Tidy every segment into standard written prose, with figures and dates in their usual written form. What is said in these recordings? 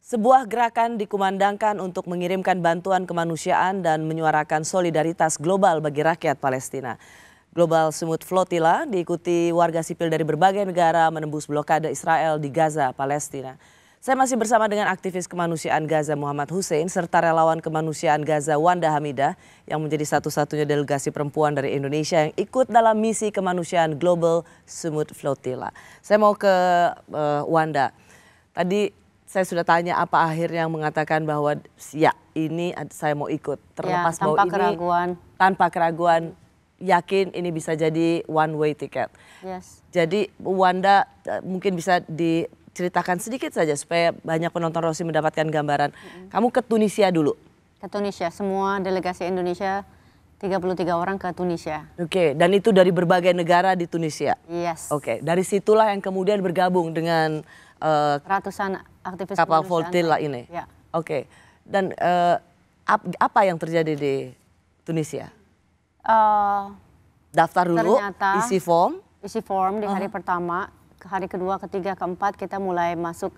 Sebuah gerakan dikumandangkan untuk mengirimkan bantuan kemanusiaan dan menyuarakan solidaritas global bagi rakyat Palestina. Global Smooth Flotilla diikuti warga sipil dari berbagai negara menembus blokade Israel di Gaza, Palestina. Saya masih bersama dengan aktivis kemanusiaan Gaza Muhammad Hussein serta relawan kemanusiaan Gaza Wanda Hamidah yang menjadi satu-satunya delegasi perempuan dari Indonesia yang ikut dalam misi kemanusiaan Global Smooth Flotilla. Saya mau ke Wanda. Tadi saya sudah tanya apa akhirnya yang mengatakan bahwa ya ini saya mau ikut terlepas ya, bahwa ini tanpa keraguan yakin ini bisa jadi one way ticket. Yes. Jadi Wanda mungkin bisa diceritakan sedikit saja supaya banyak penonton Rosi mendapatkan gambaran. Kamu ke Tunisia dulu. Ke Tunisia, semua delegasi Indonesia 33 orang ke Tunisia. Oke, dan itu dari berbagai negara di Tunisia. Yes. Oke, dari situlah yang kemudian bergabung dengan ratusan aktivis kapal kemanusiaan Flotilla ini. Ya. Oke, dan apa yang terjadi di Tunisia? Daftar dulu, Ternyata isi form. Isi form di hari pertama, hari kedua, ketiga, keempat kita mulai masuk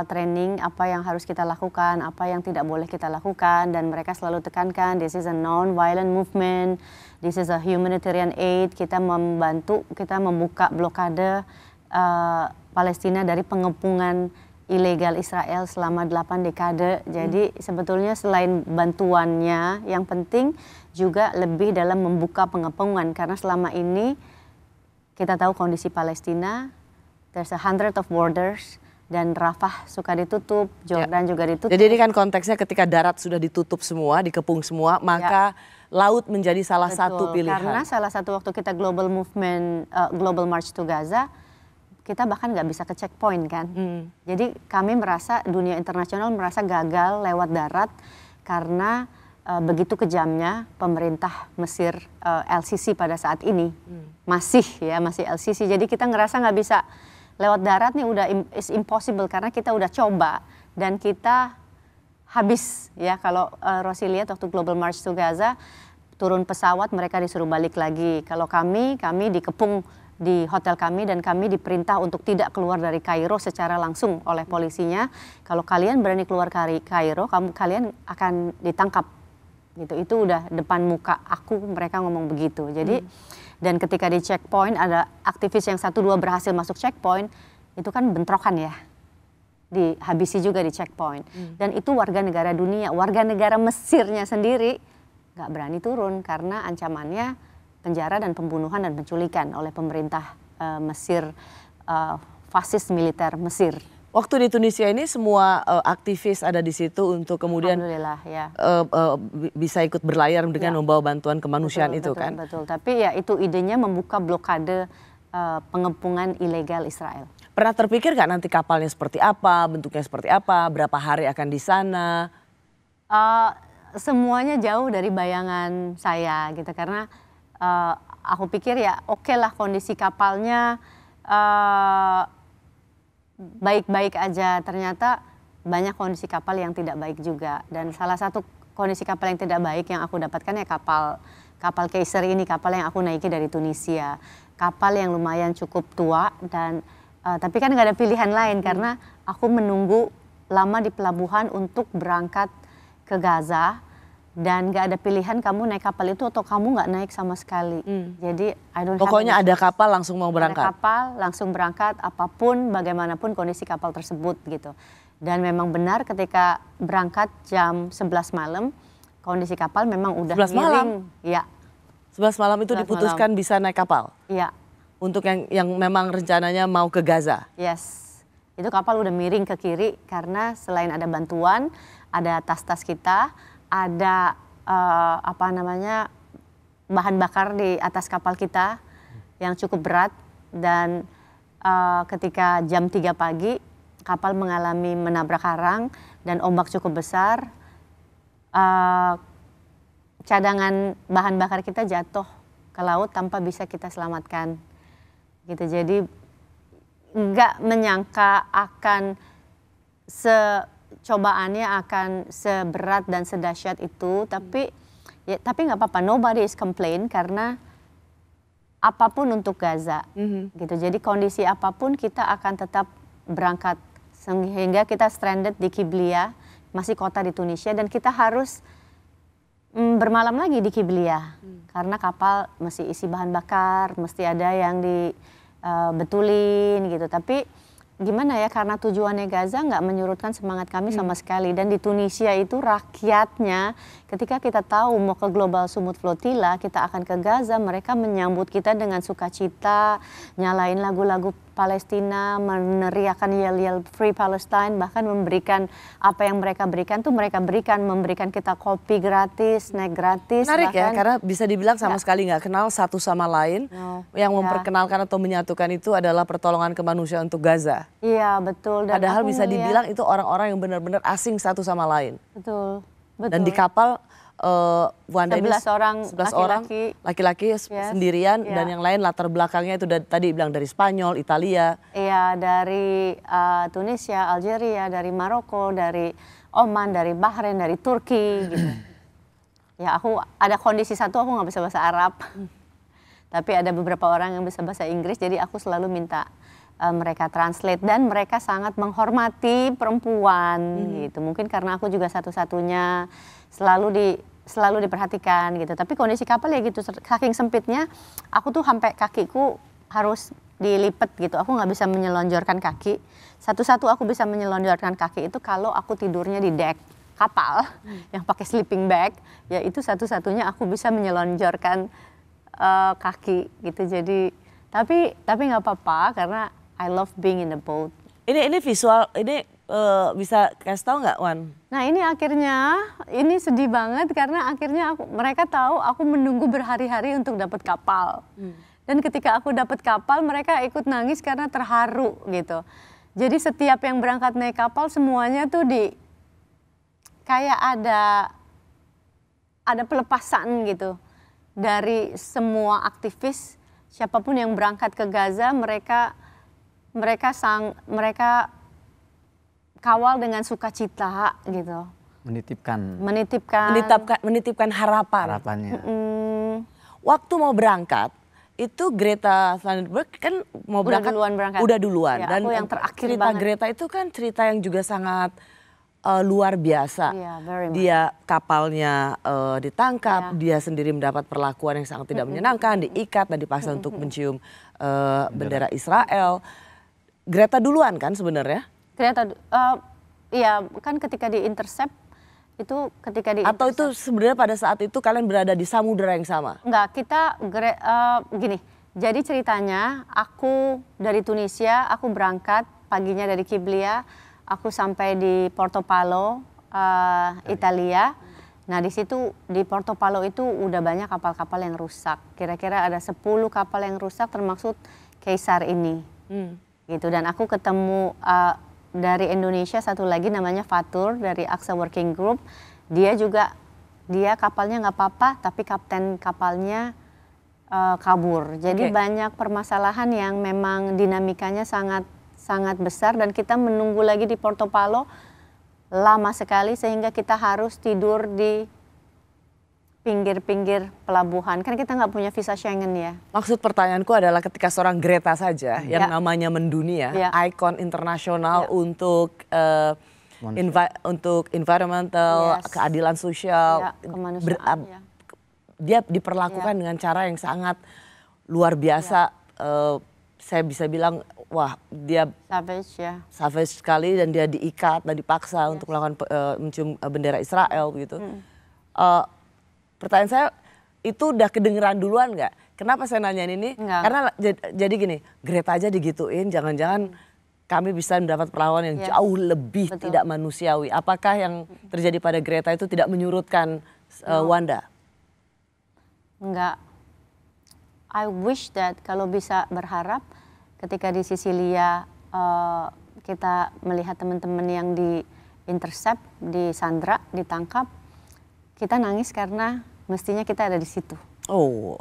training apa yang harus kita lakukan, apa yang tidak boleh kita lakukan, dan mereka selalu tekankan this is a non-violent movement, this is a humanitarian aid. Kita membantu, kita membuka blokade Palestina dari pengepungan ilegal Israel selama 8 dekade. Jadi sebetulnya selain bantuannya, yang penting juga lebih dalam membuka pengepungan. Karena selama ini kita tahu kondisi Palestina, there's 100 of borders, dan Rafah suka ditutup, Jordan juga ditutup. Jadi ini kan konteksnya ketika darat sudah ditutup semua, dikepung semua, maka laut menjadi salah satu pilihan. Karena salah satu waktu kita global movement, global march to Gaza, kita bahkan nggak bisa ke checkpoint kan. Jadi kami merasa, dunia internasional merasa gagal lewat darat karena begitu kejamnya pemerintah Mesir LCC pada saat ini. Masih LCC. Jadi kita ngerasa nggak bisa lewat darat nih, udah is impossible karena kita udah coba dan kita habis ya. Kalau Rosi lihat waktu Global March to Gaza, turun pesawat mereka disuruh balik lagi. Kalau kami dikepung di hotel kami dan kami diperintah untuk tidak keluar dari Kairo secara langsung oleh polisinya. Kalau kalian berani keluar dari Kairo, kalian akan ditangkap. Gitu. Itu udah depan muka aku, mereka ngomong begitu. Jadi dan ketika di checkpoint ada aktivis yang 1-2 berhasil masuk checkpoint, itu kan bentrokan ya. Dihabisi juga di checkpoint. Dan itu warga negara dunia, warga negara Mesirnya sendiri nggak berani turun karena ancamannya penjara dan pembunuhan dan penculikan oleh pemerintah Mesir, fasis militer Mesir. Waktu di Tunisia ini semua aktivis ada di situ untuk kemudian bisa ikut berlayar dengan membawa bantuan kemanusiaan itu kan? Betul, tapi ya itu idenya membuka blokade pengepungan ilegal Israel. Pernah terpikir nggak nanti kapalnya seperti apa, bentuknya seperti apa, berapa hari akan di sana? Semuanya jauh dari bayangan saya gitu karena aku pikir ya oke lah kondisi kapalnya baik-baik aja, ternyata banyak kondisi kapal yang tidak baik juga. Dan salah satu kondisi kapal yang tidak baik yang aku dapatkan ya kapal Kaiser ini, kapal yang aku naiki dari Tunisia. Kapal yang lumayan cukup tua dan tapi kan nggak ada pilihan lain karena aku menunggu lama di pelabuhan untuk berangkat ke Gaza. Dan gak ada pilihan kamu naik kapal itu atau kamu gak naik sama sekali. Jadi pokoknya ada kapal langsung mau berangkat. Ada kapal langsung berangkat apapun bagaimanapun kondisi kapal tersebut gitu. Dan memang benar ketika berangkat jam 11 malam kondisi kapal memang udah 11 malam? Ya. 11 malam itu diputuskan bisa naik kapal? Iya. Untuk yang memang rencananya mau ke Gaza? Yes. Itu kapal udah miring ke kiri karena selain ada bantuan, ada tas-tas kita, ada bahan bakar di atas kapal kita yang cukup berat dan ketika jam 3 pagi kapal mengalami menabrak karang dan ombak cukup besar, cadangan bahan bakar kita jatuh ke laut tanpa bisa kita selamatkan gitu. Jadi nggak menyangka akan cobaannya akan seberat dan sedahsyat itu, tapi nggak apa-apa, nobody is complain karena apapun untuk Gaza gitu. Jadi kondisi apapun kita akan tetap berangkat sehingga kita stranded di Qiblia, masih kota di Tunisia, dan kita harus bermalam lagi di Qiblia karena kapal mesti isi bahan bakar, mesti ada yang dibetulin gitu. Tapi gimana ya, karena tujuannya Gaza nggak menyurutkan semangat kami sama sekali. Dan di Tunisia itu rakyatnya, ketika kita tahu mau ke Global Smooth Flotilla, kita akan ke Gaza, mereka menyambut kita dengan sukacita, nyalain lagu-lagu Palestina, meneriakan yel-yel Free Palestine, bahkan memberikan apa yang mereka berikan tuh mereka memberikan kita kopi gratis, snack gratis. Menarik ya, bahkan, karena bisa dibilang sama sekali nggak kenal satu sama lain. Yang memperkenalkan atau menyatukan itu adalah pertolongan kemanusiaan untuk Gaza. Iya betul. Dan padahal bisa dibilang itu orang-orang yang benar-benar asing satu sama lain. Betul. Dan di kapal Wanda 11 orang laki-laki sendirian, dan yang lain latar belakangnya itu tadi bilang dari Spanyol, Italia. Iya, dari Tunisia, Algeria, dari Maroko, dari Oman, dari Bahrain, dari Turki gitu. Ya aku ada kondisi satu, aku nggak bisa bahasa Arab. Tapi ada beberapa orang yang bisa bahasa Inggris, jadi aku selalu minta mereka translate, dan mereka sangat menghormati perempuan gitu. Mungkin karena aku juga satu-satunya selalu diperhatikan gitu. Tapi kondisi kapal ya gitu, saking sempitnya aku tuh sampai kakiku harus dilipet gitu. Aku nggak bisa menyelonjorkan kaki. Satu-satu aku bisa menyelonjorkan kaki itu kalau aku tidurnya di deck kapal yang pakai sleeping bag, ya itu satu-satunya aku bisa menyelonjorkan kaki gitu. Jadi tapi nggak apa-apa karena I love being in the boat. Ini visual, ini bisa kasih tahu nggak, Wan? Nah ini akhirnya, ini sedih banget karena akhirnya mereka tahu aku menunggu berhari-hari untuk dapat kapal. Dan ketika aku dapat kapal, mereka ikut nangis karena terharu gitu. Jadi setiap yang berangkat naik kapal semuanya tuh kayak ada pelepasan gitu dari semua aktivis. Siapapun yang berangkat ke Gaza, mereka kawal dengan sukacita gitu. Menitipkan harapannya. Waktu mau berangkat itu Greta Thunberg kan mau udah duluan. Ya, dan aku yang terakhir cerita banget. Greta itu kan cerita yang juga sangat luar biasa. Dia kapalnya ditangkap, dia sendiri mendapat perlakuan yang sangat tidak menyenangkan, diikat dan dipaksa untuk mencium bendera Israel. Greta duluan kan sebenarnya? Greta, iya kan ketika di-intercept itu atau itu sebenarnya pada saat itu kalian berada di samudera yang sama? Enggak, gini. Jadi ceritanya aku dari Tunisia, aku berangkat paginya dari Qiblia, aku sampai di Portopalo, Italia. Nah di situ di Portopalo itu udah banyak kapal-kapal yang rusak. Kira-kira ada 10 kapal yang rusak termasuk Kaisar ini. Gitu, dan aku ketemu dari Indonesia satu lagi namanya Fatur dari AXA Working Group. Dia kapalnya nggak apa-apa, tapi kapten kapalnya kabur. Jadi banyak permasalahan yang memang dinamikanya sangat besar, dan kita menunggu lagi di Portopalo lama sekali sehingga kita harus tidur di pinggir-pinggir pelabuhan. Kan kita nggak punya visa Schengen ya. Maksud pertanyaanku adalah ketika seorang Greta saja yang namanya mendunia, ikon internasional untuk environmental, keadilan sosial, dia diperlakukan dengan cara yang sangat luar biasa. Saya bisa bilang, wah dia savage sekali, dan dia diikat dan dipaksa untuk melakukan mencium bendera Israel gitu. Pertanyaan saya, itu udah kedengeran duluan nggak? Kenapa saya nanyain ini? Enggak. Karena jadi gini, Greta aja digituin, jangan-jangan kami bisa mendapat perlakuan yang jauh lebih tidak manusiawi. Apakah yang terjadi pada Greta itu tidak menyurutkan Wanda? Enggak. I wish that kalau bisa berharap ketika di Sisilia kita melihat teman-teman yang di-intercept, disandra, ditangkap, kita nangis karena mestinya kita ada di situ. Oh.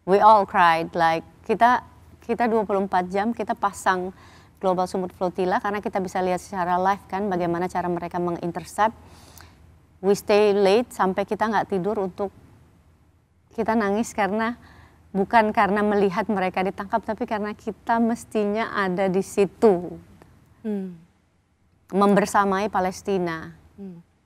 We all cried, like kita 24 jam kita pasang Global Smooth Flotilla karena kita bisa lihat secara live kan bagaimana cara mereka mengintercept. We stay late sampai kita nggak tidur untuk kita nangis karena bukan karena melihat mereka ditangkap, tapi karena kita mestinya ada di situ. membersamai Palestina.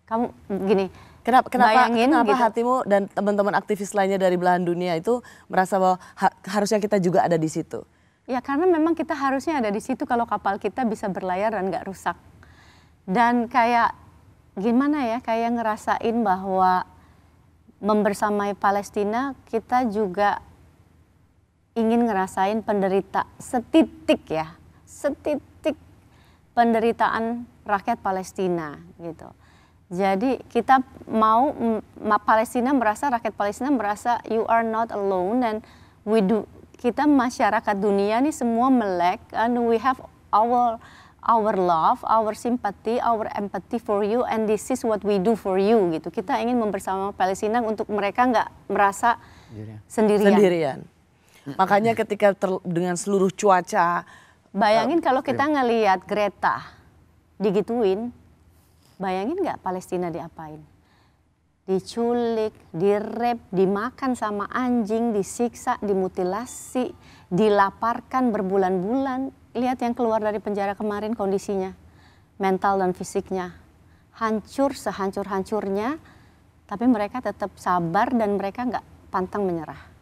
Kamu gini, Kenapa bayangin gitu. hatimu dan teman-teman aktivis lainnya dari belahan dunia itu merasa bahwa harusnya kita juga ada di situ? Ya karena memang kita harusnya ada di situ kalau kapal kita bisa berlayar dan nggak rusak. Dan kayak gimana ya, kayak ngerasain bahwa membersamai Palestina kita juga ingin ngerasain setitik penderitaan rakyat Palestina gitu. Jadi kita mau rakyat Palestina merasa you are not alone, and kita masyarakat dunia nih semua melek, and we have our love, our sympathy, our empathy for you, and this is what we do for you gitu. Kita ingin membersamai Palestina untuk mereka nggak merasa sendirian. Makanya ketika dengan seluruh cuaca, bayangin kalau kita ngelihat Greta digituin, bayangin nggak Palestina diapain? Diculik, direp, dimakan sama anjing, disiksa, dimutilasi, dilaparkan berbulan-bulan. Lihat yang keluar dari penjara kemarin kondisinya, mental dan fisiknya. Hancur sehancur-hancurnya, tapi mereka tetap sabar dan mereka nggak pantang menyerah.